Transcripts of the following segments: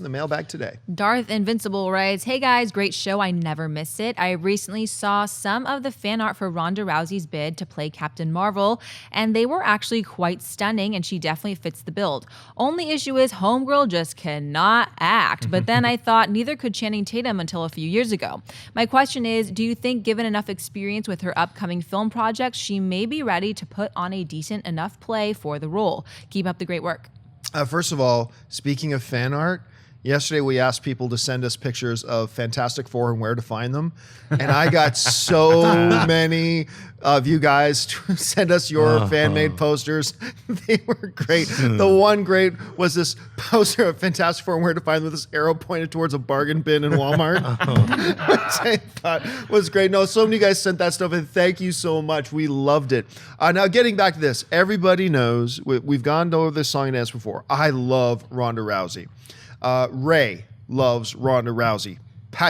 in the mailbag today. Darth Invincible writes, "Hey guys, great show. I never miss it. I recently saw some of the fan art for Ronda Rousey's bid to play Captain Marvel, and they were actually quite stunning, and she definitely fits the build. Only issue is Homegirl just cannot act. But then I thought neither could Channing Tatum until a few years ago. My question is, do you think given enough experience with her upcoming film projects, she may be ready to put on a decent enough play for the role? Keep up the great work." First of all, speaking of fan art, yesterday we asked people to send us pictures of Fantastic Four and where to find them. And I got so many of you guys to send us your fan-made posters. They were great. The one great was this poster of Fantastic Four and where to find them with this arrow pointed towards a bargain bin in Walmart, which I thought was great. No, so many guys sent that stuff, and thank you so much. We loved it. Now, getting back to this, everybody knows, we've gone over this song and dance before. I love Ronda Rousey. Ray loves Ronda Rousey.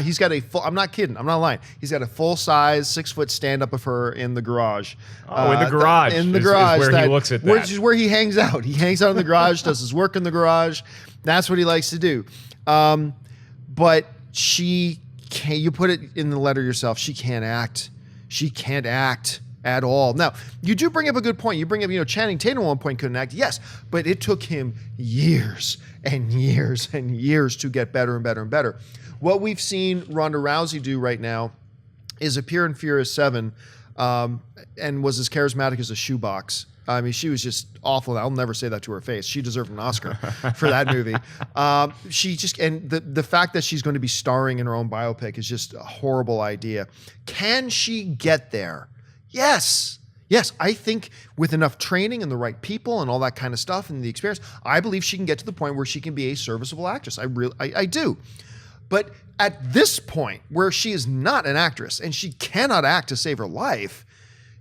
He's got a full, I'm not kidding, I'm not lying. He's got a full-size 6-foot stand-up of her in the garage. In the garage. In the garage. Is where he looks at that. Which is where he hangs out. He hangs out in the garage, does his work in the garage. That's what he likes to do. But she can't, you put it in the letter yourself, she can't act. She can't act at all. Now, you do bring up a good point. You bring up, Channing Tatum at one point couldn't act. Yes, but it took him years and years and years to get better and better and better. What we've seen Ronda Rousey do right now is appear in Furious 7 and was as charismatic as a shoebox. I mean, she was just awful. I'll never say that to her face. She deserved an Oscar for that movie. She just, and the fact that she's going to be starring in her own biopic is just a horrible idea. Can she get there? Yes. Yes, I think with enough training and the right people and all that kind of stuff and the experience, I believe she can get to the point where she can be a serviceable actress. I do. But at this point where she is not an actress and she cannot act to save her life,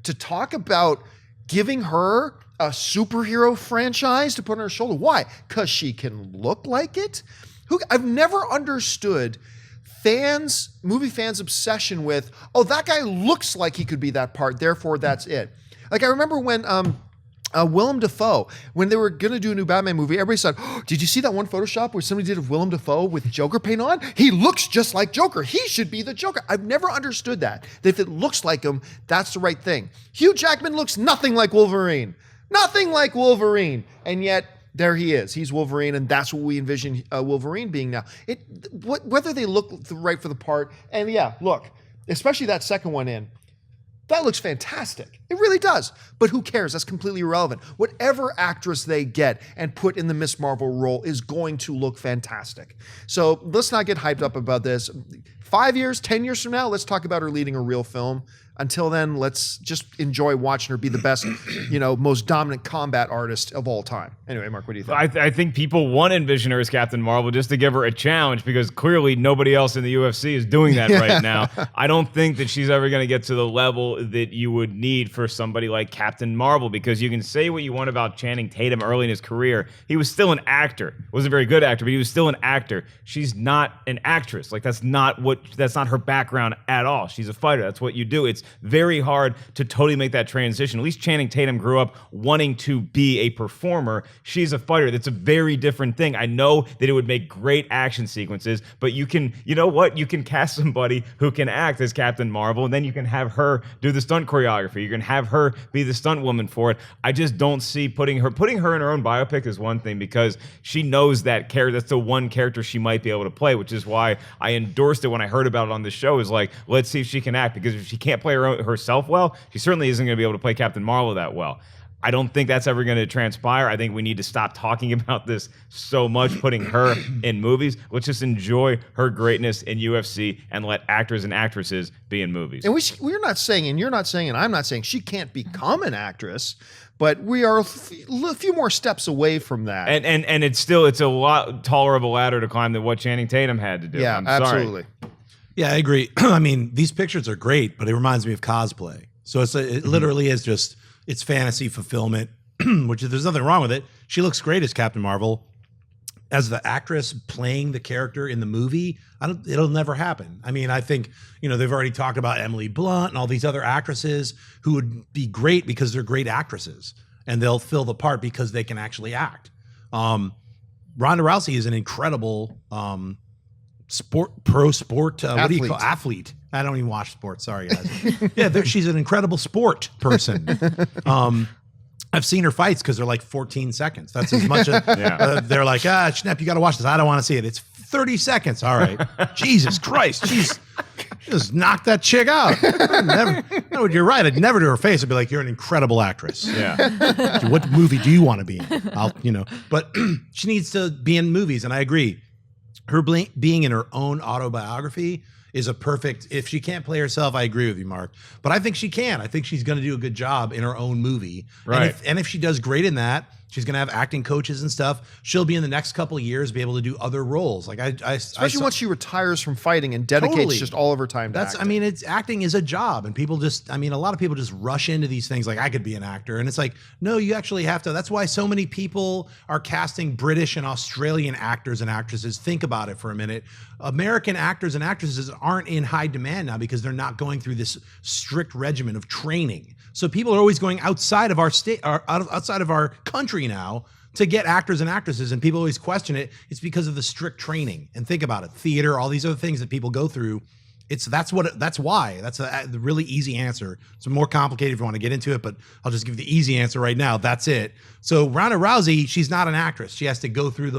to talk about giving her a superhero franchise to put on her shoulder, why? Because she can look like it? I've never understood movie fans' obsession with, oh, that guy looks like he could be that part, therefore that's it. Like I remember when Willem Dafoe, when they were going to do a new Batman movie, everybody said, oh, did you see that one Photoshop where somebody did of Willem Dafoe with Joker paint on? He looks just like Joker. He should be the Joker. I've never understood that if it looks like him, that's the right thing. Hugh Jackman looks nothing like Wolverine. Nothing like Wolverine. And yet, there he is. He's Wolverine, and that's what we envision Wolverine being now. Whether they look right for the part, and yeah, look, especially that second one in, that looks fantastic. It really does. But who cares? That's completely irrelevant. Whatever actress they get and put in the Miss Marvel role is going to look fantastic. So let's not get hyped up about this. 5 years, 10 years from now, let's talk about her leading a real film. Until then, let's just enjoy watching her be the best, most dominant combat artist of all time. Anyway, Mark, what do you think? I think people want to envision her as Captain Marvel just to give her a challenge because clearly nobody else in the UFC is doing that right now. I don't think that she's ever going to get to the level that you would need for somebody like Captain Marvel, because you can say what you want about Channing Tatum early in his career. He was still an actor. Wasn't a very good actor, but he was still an actor. She's not an actress. Like that's not her background at all. She's a fighter. That's what you do. It's very hard to totally make that transition. At least Channing Tatum grew up wanting to be a performer. She's a fighter. That's a very different thing. I know that it would make great action sequences, but you can cast somebody who can act as Captain Marvel, and then you can have her do the stunt choreography. You can have her be the stunt woman for it. I just don't see putting her in her own biopic is one thing, because she knows that character. That's the one character she might be able to play, which is why I endorsed it when I heard about it on the show. Is like, let's see if she can act, because if she can't play herself well, she certainly isn't going to be able to play Captain Marvel that well. I don't think that's ever going to transpire. I think we need to stop talking about this so much, putting her in movies. Let's just enjoy her greatness in UFC and let actors and actresses be in movies. And we're not saying, and you're not saying, and I'm not saying she can't become an actress, but we are a few more steps away from that. And it's a lot taller of a ladder to climb than what Channing Tatum had to do. Yeah, I'm sorry. absolutely. Yeah, I agree. I mean, these pictures are great, but it reminds me of cosplay. So it literally is just, it's fantasy fulfillment, which there's nothing wrong with it. She looks great as Captain Marvel. As the actress playing the character in the movie, it'll never happen. I mean, I think, they've already talked about Emily Blunt and all these other actresses who would be great because they're great actresses and they'll fill the part because they can actually act. Ronda Rousey is an incredible pro sport. What do you call athlete? I don't even watch sports. Sorry, guys. Yeah, she's an incredible sport person. I've seen her fights because they're like 14 seconds. That's as much as they're like, Schnepp, you got to watch this. I don't want to see it. It's 30 seconds. All right. Jesus Christ. She's just knocked that chick out. No, you're right. I'd never to her face. I'd be like, you're an incredible actress. Yeah. What movie do you want to be in? But she needs to be in movies. And I agree. Her being in her own autobiography is a perfect, if she can't play herself, I agree with you, Mark. But I think she can. I think she's going to do a good job in her own movie. Right. And if she does great in that, she's going to have acting coaches and stuff. She'll be in the next couple of years, be able to do other roles. Like especially once she retires from fighting and dedicates just all of her time to acting. I mean, acting is a job, and people a lot of people just rush into these things like I could be an actor, and it's like, no, you actually have to. That's why so many people are casting British and Australian actors and actresses. Think about it for a minute. American actors and actresses aren't in high demand now because they're not going through this strict regimen of training. So people are always going outside of our state, or outside of our country now to get actors and actresses, and people always question it. It's because of the strict training. And think about it, theater, all these other things that people go through. That's why. That's the really easy answer. It's more complicated if you want to get into it, but I'll just give you the easy answer right now. That's it. So Ronda Rousey, she's not an actress. She has to go through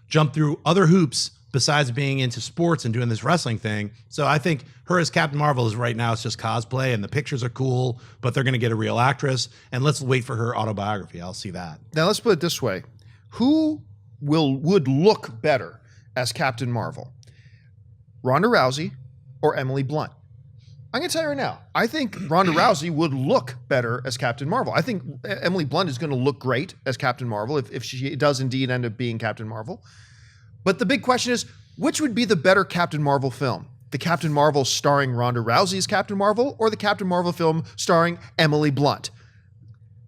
jump through other hoops besides being into sports and doing this wrestling thing. So I think her as Captain Marvel is right now, it's just cosplay, and the pictures are cool, but they're going to get a real actress. And let's wait for her autobiography. I'll see that. Now let's put it this way. Who would look better as Captain Marvel? Ronda Rousey or Emily Blunt? I'm going to tell you right now, I think Ronda Rousey would look better as Captain Marvel. I think Emily Blunt is going to look great as Captain Marvel if she does indeed end up being Captain Marvel. But the big question is, which would be the better Captain Marvel film? The Captain Marvel starring Ronda Rousey as Captain Marvel, or the Captain Marvel film starring Emily Blunt?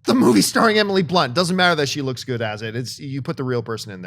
The movie starring Emily Blunt. Doesn't matter that she looks good as it. You put the real person in there.